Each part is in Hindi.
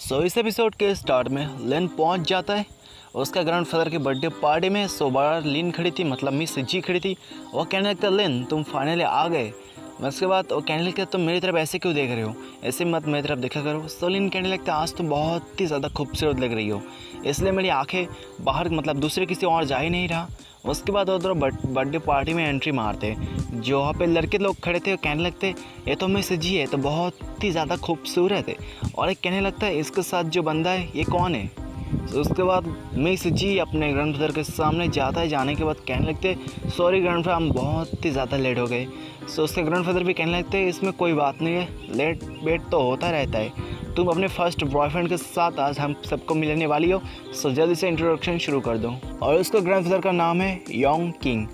इस एपिसोड के स्टार्ट में लिन पहुंच जाता है उसका ग्रैंडफादर की बर्थडे पार्टी में। बाहर लिन खड़ी थी, मतलब मिस जी खड़ी थी। वो कहने लगता लिन तुम फाइनली आ गए। उसके बाद वो कहने लगता तुम मेरी तरफ ऐसे क्यों देख रहे हो, ऐसे मत मेरी तरफ देखा करो। लिन कहने लगता आज तुम बहुत ही ज़्यादा खूबसूरत लग रही हो, इसलिए मेरी आंखें बाहर मतलब दूसरे किसी और जा ही नहीं रहा। उसके बाद वो दोनों बर्थडे पार्टी में एंट्री मारते। जो वहाँ पे लड़के लोग खड़े थे कहने लगते ये तो मिस जी है, तो बहुत ही ज़्यादा खूबसूरत है। और एक कहने लगता है इसके साथ जो बंदा है ये कौन है। उसके बाद मिस जी अपने ग्रैंडफादर के सामने जाता है। जाने के बाद कहने लगते सॉरी ग्रैंडफादर हम बहुत ही ज़्यादा लेट हो गए। उसके ग्रैंडफादर भी कहने लगते हैं इसमें कोई बात नहीं है, लेट वेट तो होता रहता है। तुम अपने फर्स्ट बॉयफ्रेंड के साथ आज हम सबको मिलने वाली हो, जल्दी से इंट्रोडक्शन शुरू कर दो। और उसका ग्रैंडफादर का नाम है योंग किंग।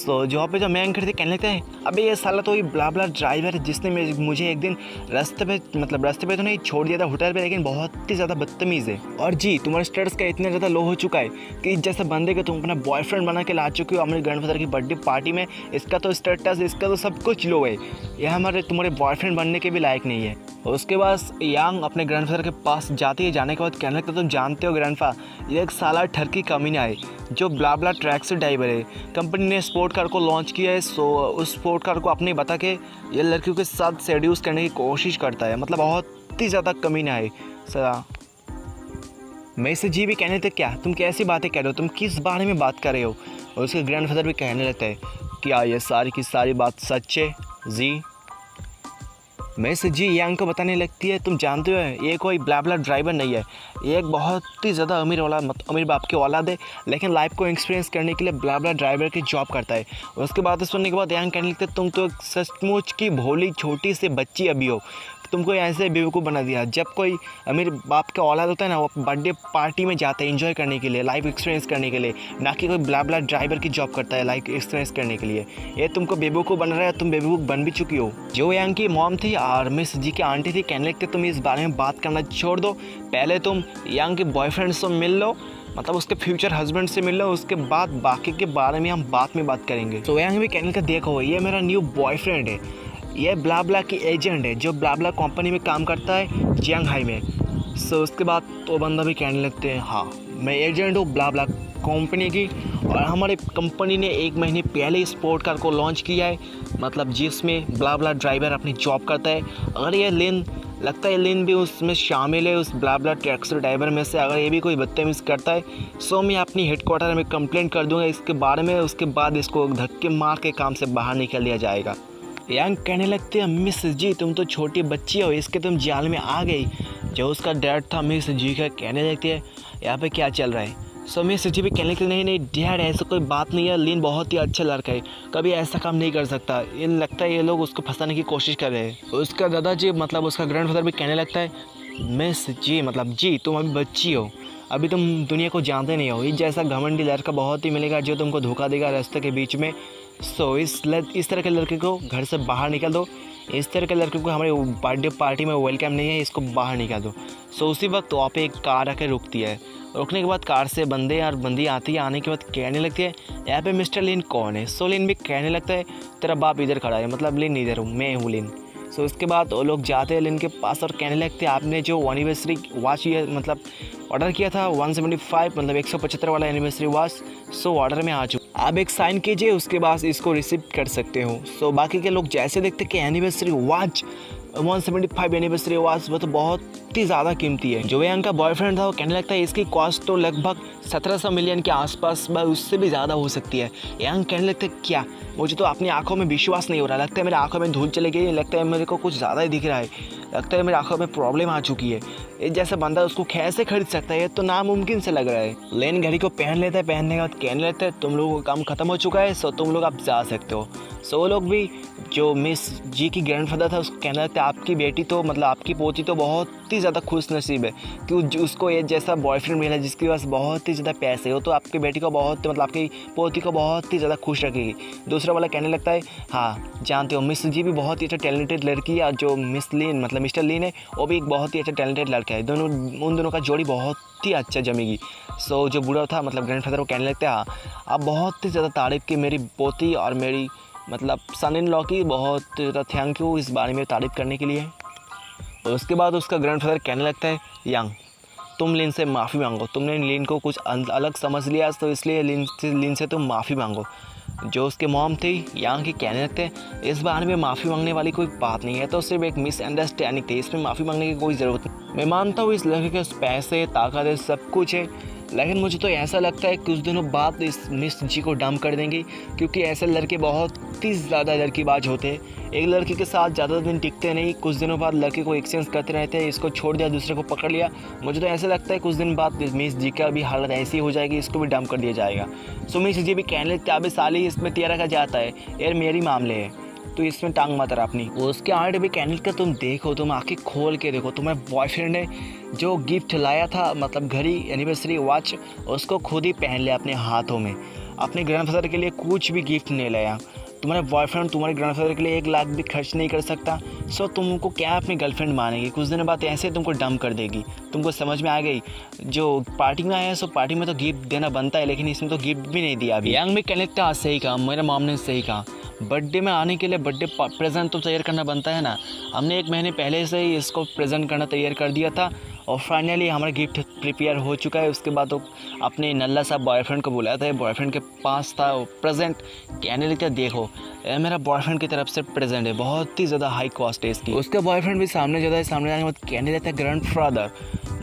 जो पे जो मैंग खड़े थे कहने लगते हैं अबे ये साला तो ये ब्ला ब्ला ड्राइवर जिसने मुझे एक दिन रास्ते पे तो नहीं छोड़ दिया था होटल पे, लेकिन बहुत ही ज़्यादा बदतमीज़ है। और जी तुम्हारे स्टेटस का इतना ज़्यादा लो हो चुका है कि जैसे बंदे को तुम अपना बॉयफ्रेंड बना के ला चुके हो हमारे ग्रैंडफादर की बर्थडे पार्टी में। इसका तो स्टेटस, इसका तो सब कुछ लो है, यह हमारे तुम्हारे बॉयफ्रेंड बनने के भी लायक नहीं है। उसके बाद यांग अपने ग्रैंडफादर के पास जाती है। जाने के बाद कहने लगता तुम जानते हो ग्रैंडफा ये एक साला ठरकी कमीना है जो ब्ला ब्ला ट्रैक से ड्राइवर है। कंपनी ने स्पोर्ट कार को लॉन्च किया है, उस स्पोर्ट कार को अपने बता के ये लड़कियों के साथ सेड्यूस करने की कोशिश करता है, मतलब बहुत ही ज़्यादा कमीना है सरा। मैं से जी भी कहने थे क्या तुम कैसी बातें कह रहे हो, तुम किस बारे में बात कर रहे हो। और उसके ग्रैंडफादर भी कहने लगता है क्या ये सारी की सारी बात सच है जी। मैं से जी यांग को बताने लगती है तुम जानते हो ये कोई ब्ला ब्ला ड्राइवर नहीं है, ये एक बहुत ही ज़्यादा अमीर बाप की औलाद है, लेकिन लाइफ को एक्सपीरियंस करने के लिए ब्ला ब्ला ड्राइवर की जॉब करता है। उसके बाद सुनने के बाद यांग कहने लगते तुम तो सचमुच की भोली छोटी सी बच्ची अभी हो, तुमको ऐसे बेवकूफ़ बना दिया। जब कोई अमीर बाप का औलाद होता है ना वो बर्थडे पार्टी में जाता है एंजॉय करने के लिए, लाइफ एक्सपीरियंस करने के लिए, ना कि कोई ब्ला ब्ला ड्राइवर की जॉब करता है लाइफ एक्सपीरियंस करने के लिए। ये तुमको बेवकूफ़ बन रहा है, तुम बेवकूफ़ बन भी चुकी हो। जो यांग की मॉम थी और मिस जी की आंटी थी कहने लगते तुम इस बारे में बात करना छोड़ दो, पहले तुम यांग के बॉयफ्रेंड से मिल लो, मतलब उसके फ्यूचर हस्बैंड से मिल लो, उसके बाद बाकी के बारे में हम बाद में बात करेंगे। तो यांग भी कहने का देखो ये मेरा न्यू बॉयफ्रेंड है, ये ब्ला ब्ला की एजेंट है जो ब्ला ब्ला कंपनी में काम करता है जियांगहाई में। उसके बाद तो बंदा भी कहने लगते हैं हाँ मैं एजेंट हूँ ब्ला ब्ला कंपनी की, और हमारे कंपनी ने 1 महीने पहले स्पोर्ट कार को लॉन्च किया है, मतलब जिसमें ब्ला ब्ला ड्राइवर अपनी जॉब करता है। अगर ये लिन लगता है लिन भी उसमें शामिल है, उस ब्ला ब्ला टैक्सी ड्राइवर में से। अगर ये भी कोई बदतमीज़ करता है मैं अपनी हेडक्वार्टर में कंप्लेंट कर दूंगा इसके बारे में, उसके बाद इसको धक्के मार के काम से बाहर निकल दिया जाएगा। यांग कहने लगते हैं मिस जी तुम तो छोटी बच्ची हो, इसके तुम जाल में आ गई। जो उसका डैड था मिस जी का कहने लगती है यहाँ पे क्या चल रहा है। मिस जी भी कहने लगते नहीं डैड ऐसा कोई बात नहीं है, लिन बहुत ही अच्छा लड़का है, कभी ऐसा काम नहीं कर सकता। ये लगता है ये लोग उसको फंसाने की कोशिश कर रहे हैं। उसका दादाजी मतलब उसका ग्रैंडफादर भी कहने लगता है मिस जी मतलब जी तुम अभी बच्ची हो, अभी तुम दुनिया को जानते नहीं हो, इस जैसा घमंडी लड़का बहुत ही मिलेगा जो तुमको धोखा देगा रास्ते के बीच में। इस तरह के लड़के को घर से बाहर निकाल दो, इस तरह के लड़के को हमारे बर्थडे पार्टी में वेलकम नहीं है, इसको बाहर निकाल दो। उसी वक्त वहाँ पे एक कार आकर रुकती है। रुकने के बाद कार से बंदे और बंदी आती है। आने के बाद कहने लगती है यहाँ पे मिस्टर लिन कौन है। लिन भी कहने लगता है तेरा बाप इधर खड़ा है, मतलब लिन इधर हूँ, मैं हूँ लिन। उसके बाद वो लोग जाते हैं लिन के पास और कहने लगते हैं आपने जो एनिवर्सरी वॉच ये मतलब ऑर्डर किया था 175 मतलब 175 वाला एनिवर्सरी वॉच ऑर्डर में आ चुका, आप एक साइन कीजिए उसके बाद इसको रिसीव कर सकते हो। बाकी के लोग जैसे देखते कि एनिवर्सरी वॉच 175 एनिवर्सरी वॉच वो तो बहुत ही ज़्यादा कीमती है। जो यांग का बॉयफ्रेंड था वो कहने लगता है इसकी कॉस्ट तो लगभग 1700 मिलियन के आसपास उससे भी ज़्यादा हो सकती है। यांग कहने लगता है क्या मुझे तो अपनी आंखों में विश्वास नहीं हो रहा, लगता है मेरी आंखों में धूल चली गई, लगता है मेरे को कुछ ज़्यादा ही दिख रहा है, लगता है मेरी आंखों में प्रॉब्लम आ चुकी है। ये जैसा बंदा उसको कैसे खरीद सकता है, ये तो नामुमकिन से लग रहा है। लेन घड़ी को पहन लेता है, पहनने के बाद कहने लगता है तुम लोगों का काम खत्म हो चुका है, तुम लोग आप जा सकते हो। वो लोग भी जो मिस जी की ग्रैंडफादर था उसको कहने लगता है आपकी बेटी तो मतलब आपकी पोती तो बहुत ही ज़्यादा खुश नसीब है कि उसको ये जैसा बॉयफ्रेंड मिला जिसके पास बहुत ही ज़्यादा पैसे हो, तो आपकी बेटी को बहुत मतलब आपकी पोती को बहुत ही ज़्यादा खुश रखेगी। दूसरा वाला कहने लगता है हाँ जानते हो मिस जी भी बहुत ही अच्छा टैलेंटेड लड़की है, और जो मिस लिन मतलब मिस्टर लिन है वो भी एक बहुत ही अच्छा टैलेंटेड लड़का है, उन दोनों का जोड़ी बहुत ही अच्छा जमेगी। जो बूढ़ा था मतलब ग्रैंडफादर वो कहने लगता है हाँ आप बहुत ही ज़्यादा तारीफ़ की मेरी पोती और मेरी मतलब सन इन लॉ की, बहुत ज़्यादा थैंक यू इस बारे में तारीफ़ करने के लिए। उसके बाद उसका ग्रैंडफादर कहने लगता है, यांग तुम लिन से माफ़ी मांगो, तुमने लिन को कुछ अलग समझ लिया तो इसलिए लिन से तुम माफ़ी मांगो। जो उसके मॉम थी यांग की कहने लगते हैं, इस बारे में माफ़ी मांगने वाली कोई बात नहीं है, तो सिर्फ एक मिसअंडरस्टैंडिंग थी, इसमें माफ़ी मांगने की कोई ज़रूरत नहीं। मैं मानता हूँ इस लड़के के पैसे ताकत है सब कुछ है, लेकिन मुझे तो ऐसा लगता है कुछ दिनों बाद इस मिस जी को डंप कर देंगे, क्योंकि ऐसे लड़के बहुत ही ज़्यादा लड़कीबाज होते हैं। एक लड़के के साथ ज़्यादा दिन टिकते नहीं, कुछ दिनों बाद लड़के को एक्सचेंज करते रहते हैं, इसको छोड़ दिया दूसरे को पकड़ लिया। मुझे तो ऐसा लगता है कुछ दिन बाद मिस जी का भी हालत ऐसी हो जाएगी, इसको भी डंप कर दिया जाएगा। सो मिस जी भी कहने लगते अभी साली इसमें तेरा का जाता है यार, मेरी मामले है तो इसमें टांग मत अपनी। उसके आर्ट भी कहने का तुम देखो, तुम आंखें खोल के देखो, तुम्हारे बॉयफ्रेंड ने जो गिफ्ट लाया था मतलब घड़ी एनिवर्सरी वॉच, उसको खुद ही पहन लिया अपने हाथों में। अपने ग्रैंडफादर के लिए कुछ भी गिफ्ट नहीं लाया। तुम्हारे बॉयफ्रेंड तुम्हारे ग्रैंडफादर के लिए 1 लाख भी खर्च नहीं कर सकता। सो तुमको क्या अपनी गर्लफ्रेंड मानेगी, कुछ दिनों बाद ऐसे तुमको डंप कर देगी। तुमको समझ में आ गई, जो पार्टी में आया है सो पार्टी में तो गिफ्ट देना बनता है, लेकिन इसमें तो गिफ्ट भी नहीं दिया अभी। यंग भी कहने लगता सही कहा, मेरे मॉम ने सही कहा, बर्थडे में आने के लिए बर्थडे प्रेजेंट तो तैयार करना बनता है ना। हमने 1 महीने पहले से ही इसको प्रेजेंट करना तैयार कर दिया था और फाइनली हमारा गिफ्ट प्रिपेयर हो चुका है। उसके बाद तो अपने नल्ला सा बॉयफ्रेंड को बुलाया था, बॉयफ्रेंड के पास था प्रेजेंट। कहने लगे देखो ये मेरा बॉयफ्रेंड की तरफ से प्रेजेंट है, बहुत ही ज़्यादा हाई कॉस्ट है इसकी। उसका बॉयफ्रेंड भी सामने जाता है, सामने जाने के बाद कहने लगता है ग्रैंडफादर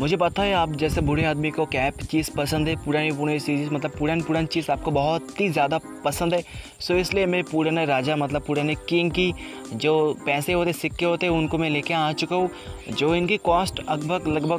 मुझे पता है आप जैसे बूढ़े आदमी को क्या चीज़ पसंद है, पुरानी चीज़ मतलब पुरानी चीज़ आपको बहुत ही ज़्यादा पसंद है। सो इसलिए मैं पुराने राजा मतलब पुराने किंग की जो पैसे होते सिक्के होते उनको मैं लेके आ चुका हूँ, जो इनकी कॉस्ट लगभग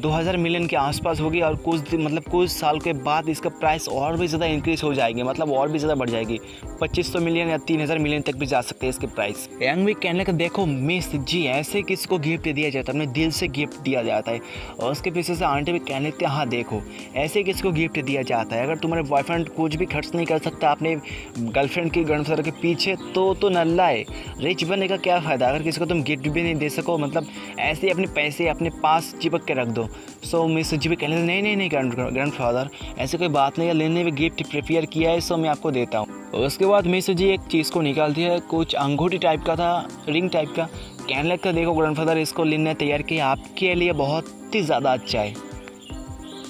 2000 मिलियन के आसपास होगी और कुछ साल के बाद इसका प्राइस और भी ज़्यादा इंक्रीज हो जाएगी, मतलब और भी ज़्यादा बढ़ जाएगी, 2500 मिलियन या 3000 मिलियन तक भी जा सकते हैं इसके प्राइस। यंग भी कहने का देखो मिस जी ऐसे किसको गिफ्ट दिया जाता है, अपने दिल से गिफ्ट दिया जाता है। और उसके पीछे से आंटी भी कहने लगते हैं हाँ देखो ऐसे किसको गिफ्ट दिया जाता है। अगर तुम्हारे बॉयफ्रेंड कुछ भी खर्च नहीं कर सकता अपने गर्लफ्रेंड की ग्रैंडफादर के पीछे तो नल्ला है, रिच बनने का क्या फ़ायदा अगर किसी को तुम गिफ्ट भी नहीं दे सको, मतलब ऐसे अपने पैसे अपने पास चिपक के रख दो। सो मिस जी भी कहने नहीं ग्रैंडफादर ऐसे कोई बात नहीं है, लेने में गिफ्ट प्रिपेयर किया है सो मैं आपको देता हूँ। उसके बाद मिस जी एक चीज़ को निकालती है, कुछ अंगूठी टाइप का था, रिंग टाइप का। कहने लगता देखो ग्रैंडफादर इसको लिन ने तैयार किया आपके लिए, बहुत ही ज़्यादा अच्छा है।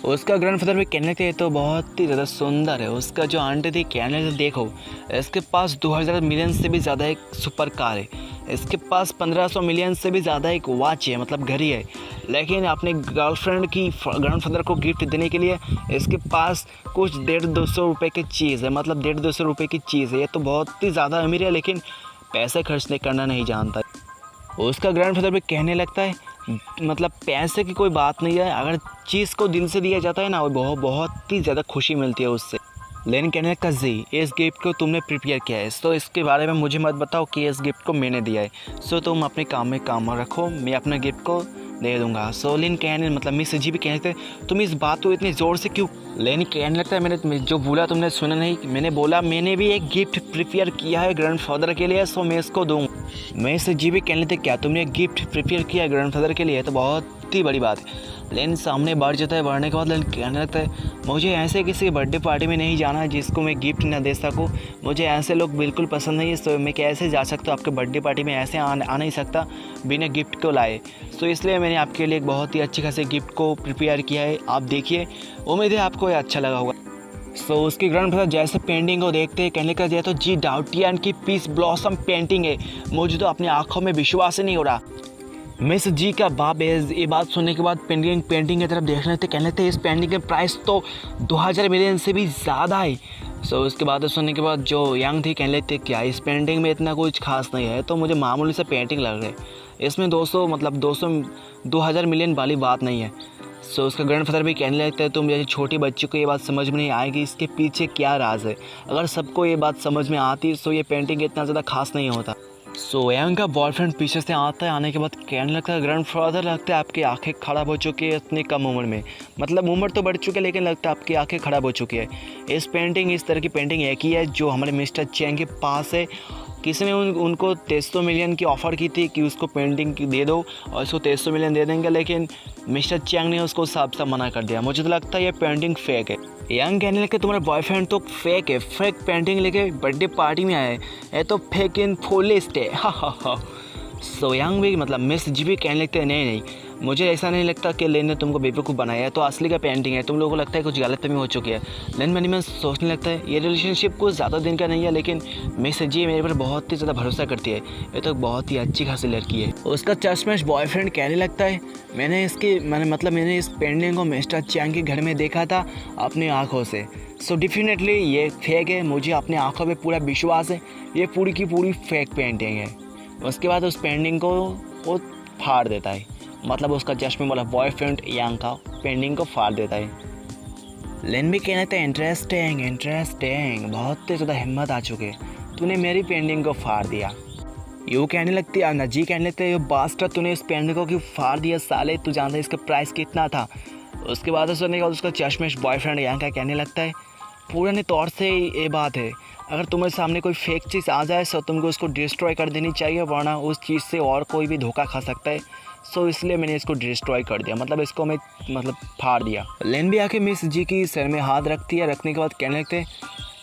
उसका ग्रैंडफादर भी कहने लगते तो बहुत ही ज़्यादा सुंदर है। उसका जो आंटी थी कहने लगते देखो इसके पास 2000 मिलियन से भी ज़्यादा एक सुपर कार है, इसके पास 1500 मिलियन से भी ज़्यादा एक वॉच है मतलब घड़ी है, लेकिन अपने गर्लफ्रेंड की ग्रैंडफादर को गिफ्ट देने के लिए इसके पास कुछ 150-200 रुपये की चीज़ है, मतलब 150-200 रुपये की चीज़ है। ये तो बहुत ही ज़्यादा अमीर है लेकिन पैसे खर्च करना नहीं जानता। उसका ग्रैंडफादर भी कहने लगता है मतलब पैसे की कोई बात नहीं है, अगर चीज़ को दिल से दिया जाता है ना वो बहुत ही ज़्यादा खुशी मिलती है उससे। लेकिन कहने का जी इस गिफ्ट को तुमने प्रिपेयर किया है, सो इसके बारे में मुझे मत बताओ कि इस गिफ्ट को मैंने दिया है। सो तुम अपने काम में काम रखो, मैं अपने गिफ्ट को दे दूंगा। सो लिन कहने मतलब मिस जी भी कहते तुम इस बात को इतनी ज़ोर से क्यों, लेकिन कहने लगता है मैंने जो बोला तुमने सुना नहीं, मैंने बोला मैंने भी एक गिफ्ट प्रिपेयर किया है ग्रैंडफादर के लिए सो मैं इसको दूँ। मिस जी भी कहने लगते क्या तुमने एक गिफ्ट प्रिपेयर किया है ग्रैंडफादर के लिए, तो बहुत ही बड़ी बात है। लेकिन सामने बढ़ जाता है, बढ़ने के बाद लेकिन कहने लगता है मुझे ऐसे किसी बर्थडे पार्टी में नहीं जाना जिसको मैं गिफ्ट ना दे सकूं, मुझे ऐसे लोग बिल्कुल पसंद नहीं है। तो मैं कैसे जा सकता हूँ आपके बर्थडे पार्टी में, ऐसे आ नहीं सकता बिना गिफ्ट को लाए। तो इसलिए मैंने आपके लिए एक बहुत ही अच्छे खासे गिफ्ट को प्रिपेयर किया है, आप देखिए, उम्मीद है आपको ये अच्छा लगा होगा। सो उसके ग्रैंडफादर जैसे पेंटिंग को देखते हैं कहने का दिया तो जी डाउटियन की पीस ब्लॉसम पेंटिंग है, मुझे तो अपनी आँखों में विश्वास ही नहीं हो रहा। मिस जी का बाप ये बात सुनने के बाद पेंटिंग की तरफ देखने लगते, कहने लगते इस पेंटिंग का प्राइस तो 2000 मिलियन से भी ज़्यादा है। सो उसके बाद सुनने के बाद जो यंग थी कहने लगते क्या इस पेंटिंग में इतना कुछ खास नहीं है, तो मुझे मामूली से पेंटिंग लग रही है, इसमें 2000 मिलियन वाली बात नहीं है। सो उसका ग्रैंडफादर भी कहने लगता है तुम जैसे छोटी बच्ची को ये बात समझ में नहीं आएगी इसके पीछे क्या राज है, अगर सबको ये बात समझ में आती तो ये पेंटिंग इतना ज़्यादा खास नहीं होता। सो यंग का बॉयफ्रेंड पीछे से आता है, आने के बाद कहने लगता है ग्रैंडफादर लगता है आपकी आंखें खराब हो चुकी है इतनी कम उम्र में, मतलब उम्र तो बढ़ चुकी है लेकिन लगता है आपकी आंखें खराब हो चुकी है। इस तरह की पेंटिंग एक ही है जो हमारे मिस्टर चैंग के पास है। किसी ने उनको 300 मिलियन की ऑफ़र की थी कि उसको पेंटिंग दे दो और इसको 300 मिलियन दे देंगे, लेकिन मिस्टर चैंग ने उसको साफ मना कर दिया। मुझे तो लगता है ये पेंटिंग फेक है। यंग कहने लगे तुम्हारा बॉयफ्रेंड तो फेक है, फेक पेंटिंग लेके बर्थडे पार्टी में आए, ये तो फेक इन फुलिस्ट है। हा हा हा। सो यांग भी मतलब मिस जी भी कहने लगते हैं नहीं, मुझे ऐसा नहीं लगता कि लेन ने तुमको बेवकूफ़ बनाया है, तो असली का पेंटिंग है, तुम लोगों को लगता है कुछ गलतफहमी हो चुकी है। लेन मन में सोचने लगता है ये रिलेशनशिप कुछ ज़्यादा दिन का नहीं है, लेकिन मिस जी मेरे पर बहुत ही ज़्यादा भरोसा करती है, ये तो बहुत ही अच्छी खासी लड़की है। उसका चश्मेश बॉयफ्रेंड कहने लगता है मैंने इस पेंटिंग को मिस्टर चैंग के घर में देखा था अपनी आँखों से, सो डेफिनेटली ये फेक है, मुझे अपनी आँखों पे पूरा विश्वास है, ये पूरी की पूरी फेक पेंटिंग है। उसके बाद उस पेंटिंग को वो फाड़ देता है, मतलब उसका चश्मे वाला बॉयफ्रेंड यांग का पेंटिंग को फाड़ देता है। लेन भी कहना था इंटरेस्टिंग, बहुत ही ज़्यादा हिम्मत आ चुके, तूने मेरी पेंटिंग को फाड़ दिया। यूँ कहने लगती है, नजी कहने लगते ये बास्टर तूने इस पेंटिंग को क्यों फाड़ दिया साले, तू जानता है इसका प्राइस कितना था। उसके बाद सुनने के बाद उसका चश्मेश बॉयफ्रेंड यांग का कहने लगता है पुराने तौर से ये बात है, अगर तुम्हारे सामने कोई फेक चीज़ आ जाए तो तुमको उसको डिस्ट्रॉय कर देनी चाहिए, वरना उस चीज़ से और कोई भी धोखा खा सकता है। सो इसलिए मैंने इसको डिस्ट्रॉय कर दिया, मतलब इसको मैं फाड़ दिया। लेन भी आके मिस जी की सर में हाथ रखती है, रखने के बाद कहने लगते हैं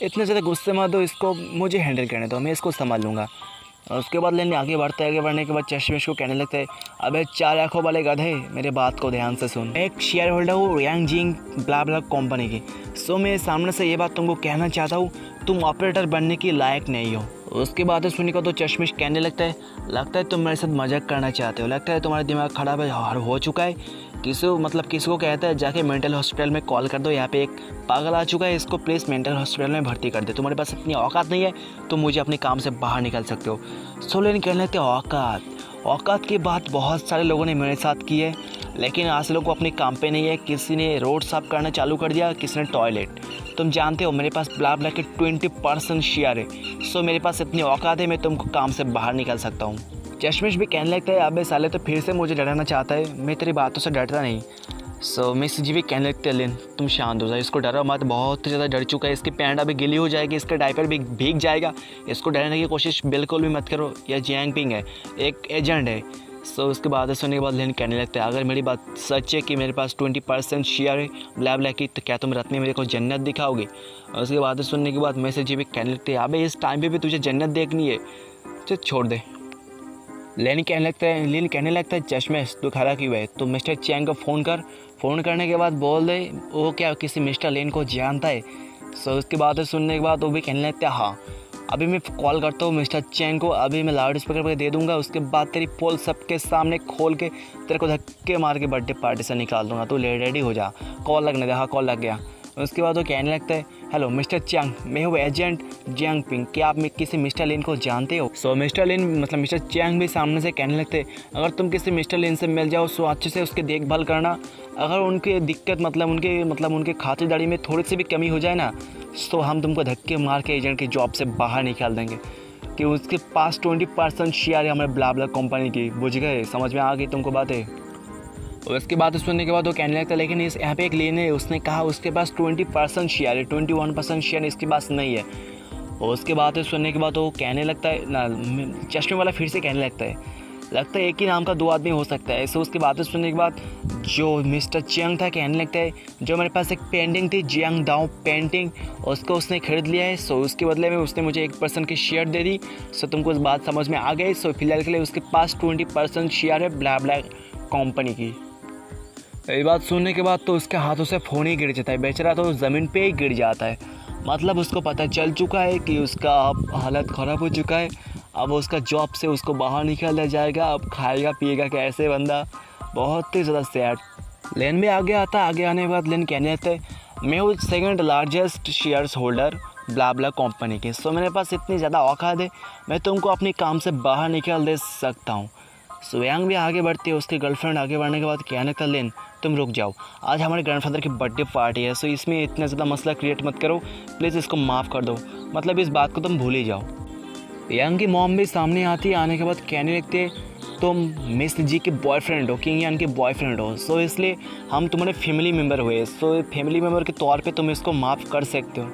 इतने ज़्यादा गुस्से मत दो, इसको मुझे हैंडल करने दो, मैं इसको संभाल लूँगा। और उसके बाद लेन आगे बढ़ने के बाद चश्मेश को कहने लगता है अबे 4 आँखों वाले गधे, मेरे बात को ध्यान से सुन, एक शेयर होल्डर हूँ रियांग जिंग ब्ला ब्ला कंपनी की, सो मैं सामने से ये बात तुमको कहना चाहता हूँ, तुम ऑपरेटर बनने की लायक नहीं हो। उसके बाद सुनने को तो चश्मेश कहने लगता है तुम मेरे साथ मजाक करना चाहते हो, लगता है तुम्हारा दिमाग खराब हो चुका है, किसी को कहता है जाके मेंटल हॉस्पिटल में कॉल कर दो, यहाँ पे एक पागल आ चुका है, इसको प्लीज़ मेंटल हॉस्पिटल में भर्ती कर दे, तुम्हारे पास इतनी औकात नहीं है तुम मुझे अपने काम से बाहर निकल सकते हो। सोलेन कहने लगते औकात की बात बहुत सारे लोगों ने मेरे साथ की है, लेकिन आज लोगों को अपने काम पे नहीं है, किसी ने रोड साफ करना चालू कर दिया, किसी ने टॉयलेट, तुम जानते हो मेरे पास ब्ला ब्ला के 20% शेयर है, सो मेरे पास इतनी औकात है, मैं तुमको काम से बाहर निकाल सकता हूँ। चश्मेश भी कहने लगता है अबे साले तो फिर से मुझे डराना चाहता है, मैं तेरी बातों से डरता नहीं। सो मिस जी भी कहने लगते हैं लेन तुम शांत हो जाओ, इसको डरो मत, बहुत ज़्यादा डर चुका है, इसकी पैंट अभी गीली हो जाएगी, इसका डायपर भी भीग जाएगा, इसको डराने की कोशिश बिल्कुल भी मत करो, यह जियांग पिंग है, एक एजेंट है। सो उसके बाद सुनने के बाद लेन कहने लगता है अगर मेरी बात सच है कि मेरे पास 20% शेयर है ब्ला ब्ला की, तो क्या तुम रात में मेरे को जन्नत दिखाओगे। और उसके बाद सुनने के बाद मिस जी भी कहने लगते हैं अबे इस टाइम पे भी तुझे जन्नत देखनी है, चल छोड़ दे। लेन कहने लगता है चश्मेश तू खड़ा क्यों है, तो मिस्टर चैंग को फ़ोन करने के बाद बोल दे वो क्या किसी मिस्टर लेन को जानता है। सो उसके बाद सुनने के बाद वो भी कहने लगता है हाँ अभी मैं कॉल करता हूँ मिस्टर चैंग को, अभी मैं लाउड स्पीकर पर दे दूँगा, उसके बाद तेरी पोल सबके सामने खोल के तेरे को धक्के मार के बर्थडे पार्टी से निकाल दूँगा, तू रेडी हो जा, कॉल लगने दे। हाँ कॉल लग गया। उसके बाद वो कहने लगता है हेलो मिस्टर चैंग, मैं हूँ एजेंट जियांग पिंग, क्या आप किसी मिस्टर लिन को जानते हो। सो मिस्टर लिन मिस्टर चैंग भी सामने से कहने लगते अगर तुम किसी मिस्टर लिन से मिल जाओ सो अच्छे से उसकी देखभाल करना, अगर उनकी दिक्कत उनके खातिरदारी में थोड़ी सी भी कमी हो जाए ना, तो हम तुमको धक्के मार के एजेंट की जॉब से बाहर निकाल देंगे, कि उसके पास 20% शेयर है हमारे ब्ला ब्ला कंपनी की, बुझ गए, समझ में आ गई तुमको बातें। और उसके बाद सुनने के बाद वो कहने लगता है लेकिन इस यहाँ पे एक लेन है, उसने कहा उसके पास 20% शेयर है, 21% शेयर इसके पास नहीं है। और उसके बाद सुनने के बाद वो कहने लगता है ना, चश्मे वाला फिर से कहने लगता है एक ही नाम का 2 आदमी हो सकता है। ऐसे उसके बाद सुनने के बाद जो मिस्टर चियांग था कहने लगता है जो मेरे पास एक पेंटिंग थी जियांग दाओ पेंटिंग, उसको उसने खरीद लिया है, सो उसके बदले में उसने मुझे 1% की शेयर दे दी। सो तुमको इस बात समझ में आ गई। सो फिलहाल के लिए उसके पास 20% शेयर है ब्ला ब्ला कंपनी की। ये बात सुनने के बाद तो उसके हाथों से फ़ोन ही गिर जाता है, बेचारा तो ज़मीन पे ही गिर जाता है। मतलब उसको पता चल चुका है कि उसका अब हालत ख़राब हो चुका है, अब उसका जॉब से उसको बाहर निकाल दिया जाएगा, अब खाएगा पिएगा कैसे बंदा, बहुत ही ज़्यादा सैड। लेन में आगे आने के बाद लेन कहने लगता है मैं हूँ 2nd लार्जेस्ट शेयर्स होल्डर ब्ला ब्ला कंपनी के, सो मेरे पास इतनी ज़्यादा औकात है, मैं तुमको अपने काम से बाहर निकाल दे सकता हूँ। सो यांग भी आगे बढ़ती है, उसकी गर्लफ्रेंड आगे बढ़ने के बाद कहने लगता लेन तुम रुक जाओ, आज हमारे ग्रैंडफादर की बर्थडे पार्टी है, सो इसमें इतना ज़्यादा मसला क्रिएट मत करो, प्लीज़ इसको माफ़ कर दो, मतलब इस बात को तुम भूल ही जाओ। यांग की मॉम भी सामने आती है, आने के बाद कहने लगते तुम मिस जी के बॉयफ्रेंड हो, किंग यान के बॉयफ्रेंड हो, सो इसलिए हम तुम्हारे फैमिली मेम्बर हुए, सो फैमिली मेम्बर के तौर पे तुम इसको माफ़ कर सकते हो।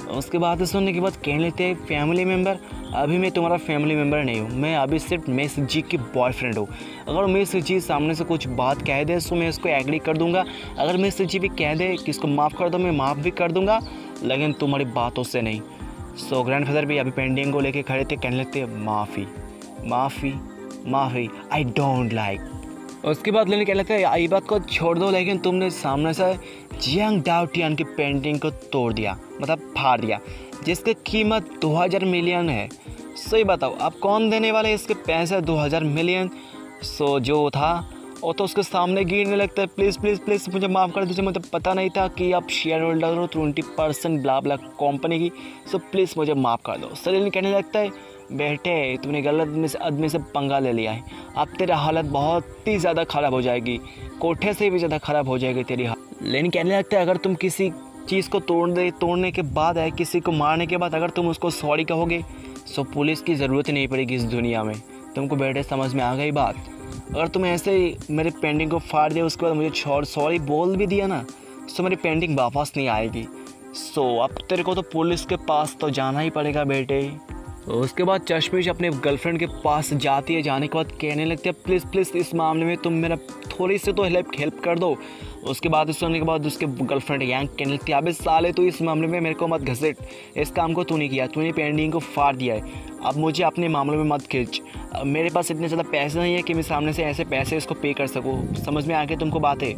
उसके बाद सुनने के बाद कहने लगते हैं फैमिली मेम्बर, अभी मैं तुम्हारा फैमिली मेम्बर नहीं हूँ, मैं अभी सिर्फ मिस जी की बॉयफ्रेंड हूँ। अगर मिस जी सामने से कुछ बात कह दे तो मैं इसको एग्री कर दूँगा, अगर मिस जी भी कह दे कि इसको माफ़ कर दो मैं माफ़ भी कर दूँगा, लेकिन तुम्हारी बातों से नहीं। सो ग्रैंडफादर भी अभी पेंटिंग को लेके खड़े थे, कहने लगते माफ़ी माफ़ी, आई डोंट लाइक। उसके बाद लेने क्या लगता है ये बात को छोड़ दो, लेकिन तुमने सामने से जियांग डाओटियान की पेंटिंग को तोड़ दिया, मतलब फाड़ दिया, जिसकी कीमत 2000 मिलियन है। सही बताओ आप कौन देने वाले इसके पैसे 2000 मिलियन। सो जो था वो तो उसके सामने गिरने लगता है, प्लीज़ प्लीज़ प्लीज़ मुझे माफ़ कर दीजिए, मुझे पता नहीं था कि आप शेयर होल्डर हो 20% ब्ला ब्ला कंपनी की, सो प्लीज़ मुझे माफ़ कर दो। सलील कहने लगता है बेटे तुमने गलत आदमी से पंगा ले लिया है, अब तेरा हालत बहुत ही ज़्यादा ख़राब हो जाएगी, कोठे से भी ज़्यादा ख़राब हो जाएगी तेरी हालत। लेकिन कहने लगता है अगर तुम किसी चीज़ को तोड़ने के बाद है, किसी को मारने के बाद अगर तुम उसको सॉरी कहोगे सो पुलिस की ज़रूरत ही नहीं पड़ेगी इस दुनिया में। तुमको बेटे समझ में आ गई बात। अगर तुम ऐसे ही मेरे पेंटिंग को फाड़ दिया उसके बाद मुझे सॉरी बोल भी दिया ना, सो मेरी पेंटिंग वापस नहीं आएगी। सो अब तेरे को तो पुलिस के पास तो जाना ही पड़ेगा बेटे। उसके बाद चश्मिश अपने गर्लफ्रेंड के पास जाती है, जाने के बाद कहने लगती है प्लीज़ प्लीज़ इस मामले में तुम मेरा थोड़ी सी तो हेल्प कर दो। उसके बाद सुनने के बाद उसके गर्लफ्रेंड यांग कहने लगती है अबे साले तू इस मामले में मेरे को मत घसीट, इस काम को तूने किया, तूने पेंटिंग को फाड़ दिया है, अब मुझे अपने मामलों में मत खींच। मेरे पास इतने ज़्यादा पैसे नहीं है कि मैं सामने से ऐसे पैसे इसको पे कर सकूँ, समझ में आ गया तुमको बात है,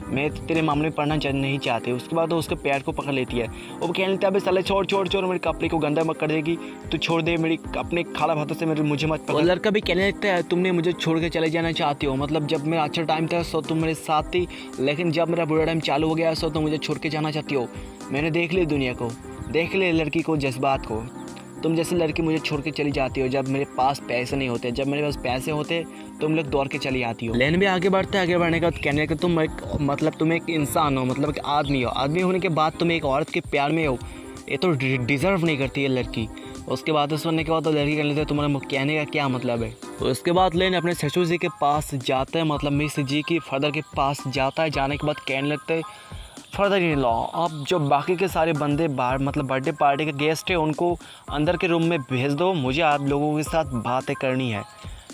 मैं तेरे मामले में पढ़ना नहीं चाहती। उसके बाद वो उसके पैर को पकड़ लेती है, वो कहने लगता है अबे साले छोड़ मेरे कपड़े को गंदा मत कर देगी, तू छोड़ दे मेरी अपने खाला हाथों से मुझे मत पकड़। लड़का भी कहने लगता है तुमने मुझे छोड़ के चले जाना चाहती हो, मतलब जब मेरा अच्छा टाइम था सो तुम मेरे साथ थी, लेकिन जब मेरा बुरा टाइम चालू हो गया सो तुम मुझे छोड़ के जाना चाहती हो। मैंने देख ली दुनिया को, देख ले लड़की को, जज्बात को। तुम जैसे लड़की मुझे छोड़ के चली जाती हो जब मेरे पास पैसे नहीं होते, जब मेरे पास पैसे होते तुम लोग दौड़ के चली आती हो। लेन भी आगे बढ़ने का कहने का तुम एक इंसान हो, मतलब एक आदमी हो, आदमी होने के बाद तुम एक औरत के प्यार में हो, ये तो डिज़र्व नहीं करती है लड़की। उसके बाद सुनने के बाद तो लड़की कहने लगती है तुम्हारा कहने का क्या मतलब है। उसके बाद लेन अपने ससुर जी के पास जाता है, मतलब मिस जी की फादर के पास जाता है। जाने के बाद कहने लगता है फर्दर इन लॉ अब जो बाकी के सारे बंदे बाहर मतलब बर्थडे पार्टी के गेस्ट है उनको अंदर के रूम में भेज दो, मुझे आप लोगों के साथ बातें करनी है।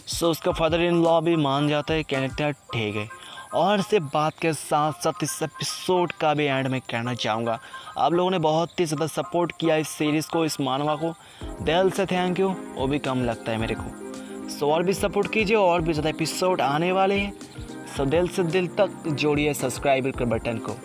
सो उसका फादर इन लॉ भी मान जाता है, कहने लगता है ठीक है। और इस बात के साथ साथ इस एपिसोड का भी एंड में कहना चाहूँगा आप लोगों ने बहुत ही ज़्यादा सपोर्ट किया इस सीरीज़ को, इस मानवा को, दिल से थैंक यू, वो भी कम लगता है मेरे को। सो और भी सपोर्ट कीजिए, और भी ज़्यादा एपिसोड आने वाले हैं, सो दिल से दिल तक जोड़िए सब्सक्राइब कर बटन को।